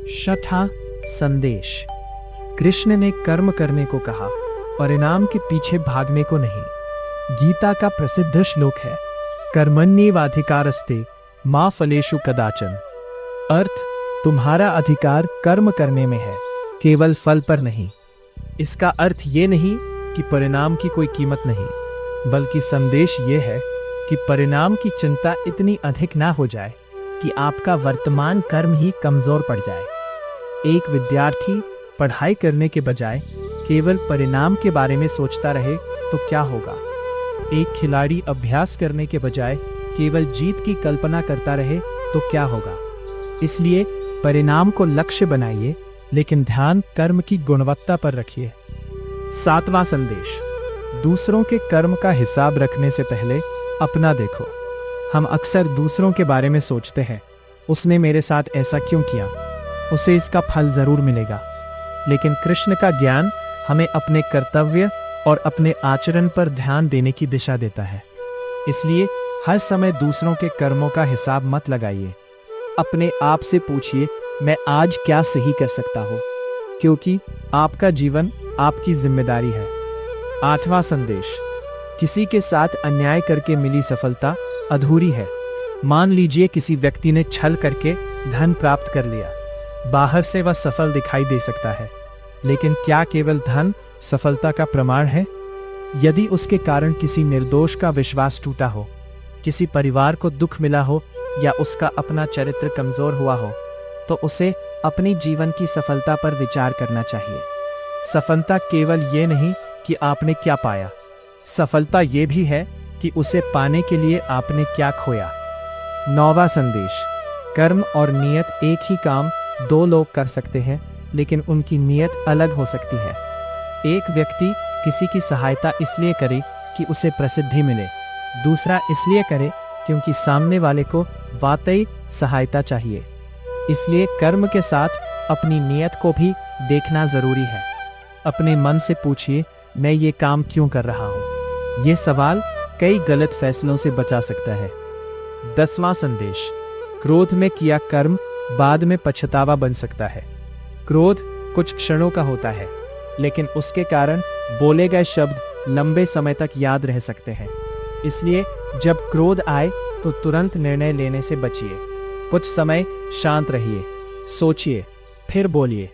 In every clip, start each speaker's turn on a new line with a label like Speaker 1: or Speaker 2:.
Speaker 1: छठा संदेश। कृष्ण ने कर्म करने को कहा, परिणाम के पीछे भागने को नहीं। गीता का प्रसिद्ध श्लोक है, कर्मण्येवाधिकारस्ते मा फलेषु कदाचन। अर्थ, तुम्हारा अधिकार कर्म करने में है, केवल फल पर नहीं। इसका अर्थ ये नहीं कि परिणाम की कोई कीमत नहीं, बल्कि संदेश ये है कि परिणाम की चिंता इतनी अधिक ना हो जाए कि आपका वर्तमान कर्म ही कमजोर पड़ जाए। एक विद्यार्थी पढ़ाई करने के बजाय केवल परिणाम के बारे में सोचता रहे तो क्या होगा? एक खिलाड़ी अभ्यास करने के बजाय केवल जीत की कल्पना करता रहे तो क्या होगा? इसलिए परिणाम को लक्ष्य बनाइए, लेकिन ध्यान कर्म की गुणवत्ता पर रखिए। सातवां संदेश। दूसरों के कर्म का हिसाब रखने से पहले अपना देखो। हम अक्सर दूसरों के बारे में सोचते हैं, उसने मेरे साथ ऐसा क्यों किया, उसे इसका फल जरूर मिलेगा। लेकिन कृष्ण का ज्ञान हमें अपने कर्तव्य और अपने आचरण पर ध्यान देने की दिशा देता है। इसलिए हर समय दूसरों के कर्मों का हिसाब मत लगाइए। अपने आप से पूछिए, मैं आज क्या सही कर सकता हूँ, क्योंकि आपका जीवन आपकी जिम्मेदारी है। आठवां संदेश। किसी के साथ अन्याय करके मिली सफलता अधूरी है। मान लीजिए किसी व्यक्ति ने छल करके धन प्राप्त कर लिया। बाहर से वह सफल दिखाई दे सकता है, लेकिन क्या केवल धन सफलता का प्रमाण है? यदि उसके कारण किसी निर्दोष का विश्वास टूटा हो, किसी परिवार को दुख मिला हो या उसका अपना चरित्र कमजोर हुआ हो, तो उसे अपनी जीवन की सफलता पर विचार करना चाहिए। सफलता केवल ये नहीं कि आपने क्या पाया, सफलता ये भी है कि उसे पाने के लिए आपने क्या खोया। नौवां संदेश। कर्म और नियत एक ही काम दो लोग कर सकते हैं, लेकिन उनकी नियत अलग हो सकती है। एक व्यक्ति किसी की सहायता इसलिए करे कि उसे प्रसिद्धि मिले, दूसरा इसलिए करे क्योंकि सामने वाले को वाकई सहायता चाहिए। इसलिए कर्म के साथ अपनी नियत को भी देखना जरूरी है। अपने मन से पूछिए, मैं ये काम क्यों कर रहा हूँ? ये सवाल कई गलत फैसलों से बचा सकता है। 10वां संदेश। क्रोध में किया कर्म बाद में पछतावा बन सकता है। क्रोध कुछ क्षणों का होता है, लेकिन उसके कारण बोले गए शब्द लंबे समय तक याद रह सकते हैं। इसलिए जब क्रोध आए तो तुरंत निर्णय लेने से बचिए। कुछ समय शांत रहिए, सोचिए, फिर बोलिए,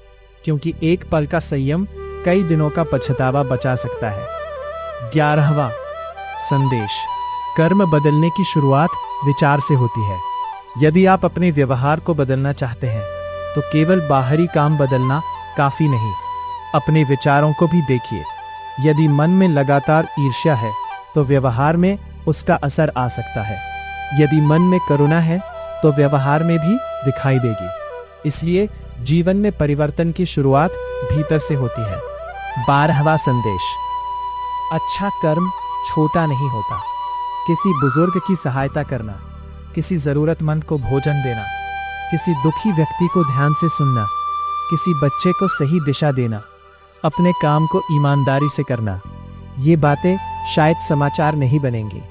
Speaker 1: क्योंकि एक पल का संयम कई दिनों का पछतावा बचा सकता है। 11वां संदेश। कर्म बदलने की शुरुआत विचार से होती है। यदि आप अपने व्यवहार को बदलना चाहते हैं तो केवल बाहरी काम बदलना काफी नहीं, अपने विचारों को भी देखिए। यदि मन में लगातार ईर्ष्या है तो व्यवहार में उसका असर आ सकता है। यदि मन में करुणा है तो व्यवहार में भी दिखाई देगी। इसलिए जीवन में परिवर्तन की शुरुआत भीतर से होती है। 12वां संदेश। अच्छा कर्म छोटा नहीं होता। किसी बुजुर्ग की सहायता करना, किसी जरूरतमंद को भोजन देना, किसी दुखी व्यक्ति को ध्यान से सुनना, किसी बच्चे को सही दिशा देना, अपने काम को ईमानदारी से करना, ये बातें शायद समाचार नहीं बनेंगी,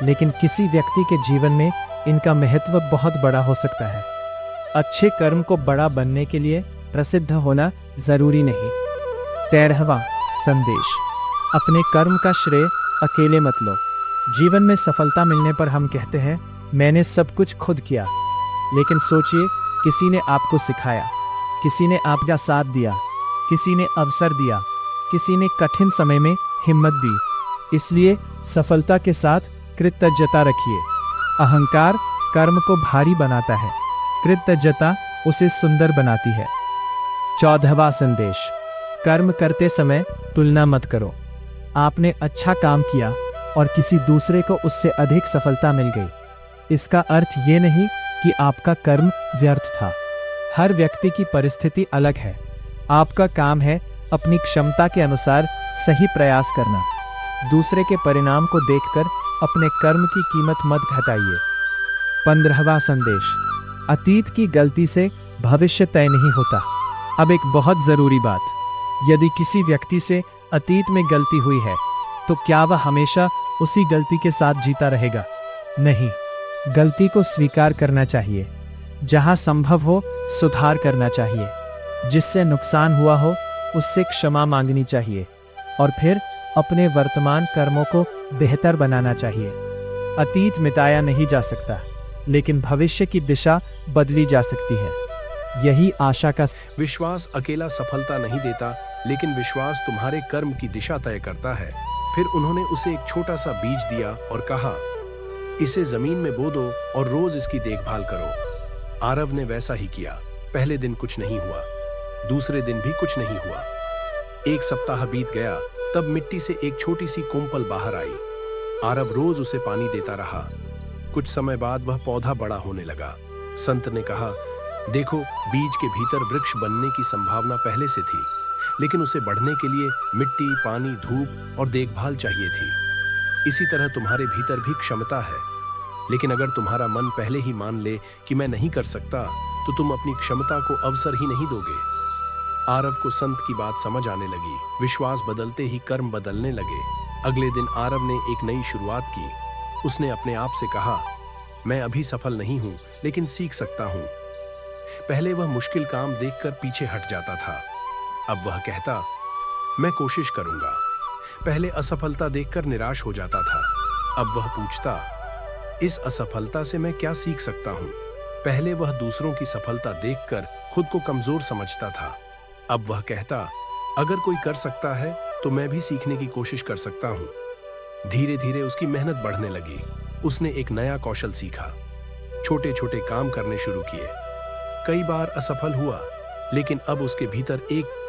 Speaker 1: लेकिन किसी व्यक्ति के जीवन में इनका महत्व बहुत बड़ा हो सकता है। अच्छे कर्म को बड़ा बनने के लिए प्रसिद्ध होना जरूरी नहीं। 13वां संदेश। अपने कर्म का श्रेय अकेले मत लो। जीवन में सफलता मिलने पर हम कहते हैं, मैंने सब कुछ खुद किया, लेकिन सोचिए, किसी ने आपको सिखाया, किसी ने आपका साथ दिया, किसी ने अवसर दिया, किसी ने कठिन समय में हिम्मत दी। इसलिए सफलता के साथ कृतज्ञता रखिए। अहंकार कर्म को भारी बनाता है, कृतज्ञता उसे सुंदर बनाती है। 14वां संदेश। कर्म करते समय तुलना मत करो। आपने अच्छा काम किया और किसी दूसरे को उससे अधिक सफलता मिल गई, इसका अर्थ ये नहीं कि आपका कर्म व्यर्थ था। हर व्यक्ति की परिस्थिति अलग है। आपका काम है अपनी क्षमता के अनुसार सही प्रयास करना। दूसरे के परिणाम को देखकर अपने कर्म की कीमत मत घटाइए। 15वां संदेश। अतीत की गलती से भविष्य तय नहीं होता। अब एक बहुत जरूरी बात, यदि किसी व्यक्ति से अतीत में गलती हुई है तो क्या वह हमेशा उसी गलती के साथ जीता रहेगा? नहीं, गलती को स्वीकार करना चाहिए। जहां संभव हो सुधार करना चाहिए, जिससे नुकसान हुआ हो उससे क्षमा मांगनी चाहिए और फिर अपने वर्तमान कर्मों को बेहतर बनाना चाहिए। अतीत मिटाया नहीं जा सकता, लेकिन भविष्य की दिशा बदली जा सकती है। यही आशा का
Speaker 2: विश्वास अकेला सफलता नहीं देता, लेकिन विश्वास तुम्हारे कर्म की दिशा तय करता है। फिर उन्होंने उसे एक छोटा सा बीज दिया और कहा, इसे जमीन में बो दो और रोज इसकी देखभाल करो। आरव ने वैसा ही किया। पहले दिन कुछ नहीं हुआ, दूसरे दिन भी कुछ नहीं हुआ। एक सप्ताह बीत गया, तब मिट्टी से एक छोटी सी कुंपल बाहर आई। आरव रोज उसे पानी देता रहा। कुछ समय बाद वह पौधा बड़ा होने लगा। संत ने कहा, देखो, बीज के भीतर वृक्ष बनने की संभावना पहले से थी, लेकिन उसे बढ़ने के लिए मिट्टी, पानी, धूप और देखभाल चाहिए थी। इसी तरह तुम्हारे भीतर भी क्षमता है, लेकिन अगर तुम्हारा मन पहले ही मान ले कि मैं नहीं कर सकता, तो तुम अपनी क्षमता को अवसर ही नहीं दोगे। आरव को संत की बात समझ आने लगी। विश्वास बदलते ही कर्म बदलने लगे। अगले दिन आरव ने एक नई शुरुआत की। उसने अपने आप से कहा, मैं अभी सफल नहीं हूं, लेकिन सीख सकता हूं। पहले वह मुश्किल काम देखकर पीछे हट जाता था। अब वह कहता, मैं कोशिश करूंगा। पहले असफलता देखकर निराश हो जाता था। अब वह पूछता, इस असफलता से मैं क्या सीख सकता हूं? पहले वह दूसरों की सफलता देखकर खुद को कमजोर समझता था। अब वह कहता, अगर कोई कर सकता है तो मैं भी सीखने की कोशिश कर सकता हूं। धीरे धीरे उसकी मेहनत बढ़ने लगी। उसने एक नया कौशल सीखा, छोटे छोटे काम करने शुरू किए। कई बार असफल हुआ, लेकिन अब उसके भीतर एक